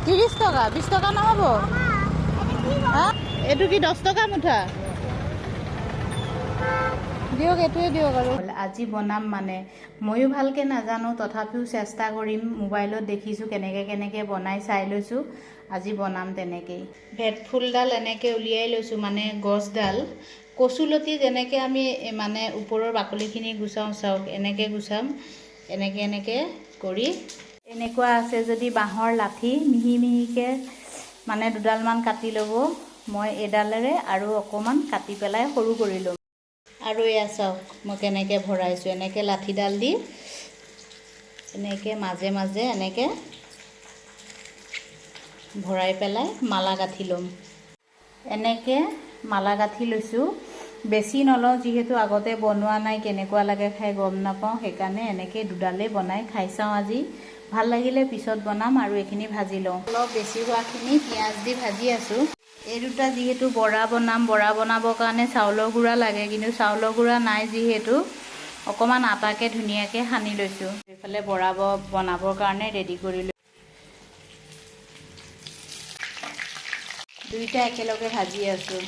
30 টকা 20 টকা নহ'ব এইটো কি 10 টকা মুঠা দিয়ক এইটোৱে দিয়ক আৰু আজি বনাম মানে ময়ো ভালকৈ নাজানো তথাপিও চেষ্টা কৰিম মোবাইলত দেখিছোঁ কেনেকৈ বনাই চাই লৈছোঁ আজি বনাম তেনেকেই ভেটফুলডাল এনেকৈ উলিয়াই লৈছোঁ মানে গছডাল কচুলতি যেনেকৈ আমি মানে ওপৰৰ বাকলিখিনি গুচাওঁ চাওক এনেকৈ গুচাম এনেকৈ কৰি এনেকুৱা আছে যদি বাঁহৰ লাঠি মিহি মিহিকৈ মানে দুডালমান কাটি ল'ব মই এডালেৰে আৰু অকণমান কাটি পেলাই সৰু কৰি ল'ম আৰু এয়া চাওক মই কেনেকৈ ভৰাইছোঁ এনেকৈ লাঠিডাল দি এনেকৈ মাজে মাজে এনেকৈ ভৰাই পেলাই মালা গাঁঠি ল'ম এনেকৈ মালা গাঁঠি লৈছোঁ বেছি নলওঁ যিহেতু আগতে বনোৱা নাই কেনেকুৱা লাগে খাই গম নাপাওঁ সেইকাৰণে এনেকৈ দুডালেই বনাই খাই চাওঁ আজি ভাল লাগিলে পিছত বনাম আৰু এইখিনি ভাজি লওঁ অলপ বেছি হোৱাখিনি পিঁয়াজ দি ভাজি আছোঁ এই দুটা যিহেতু বৰা বনাম বৰা বনাবৰ কাৰণে চাউলৰ গুড়া লাগে কিন্তু চাউলৰ গুড়া নাই যিহেতু অকণমান আটাকে ধুনীয়াকৈ সানি লৈছোঁ এইফালে বৰা বনাবৰ কাৰণে ৰেডি কৰি লৈছোঁ দুইটা একেলগে ভাজি আছোঁ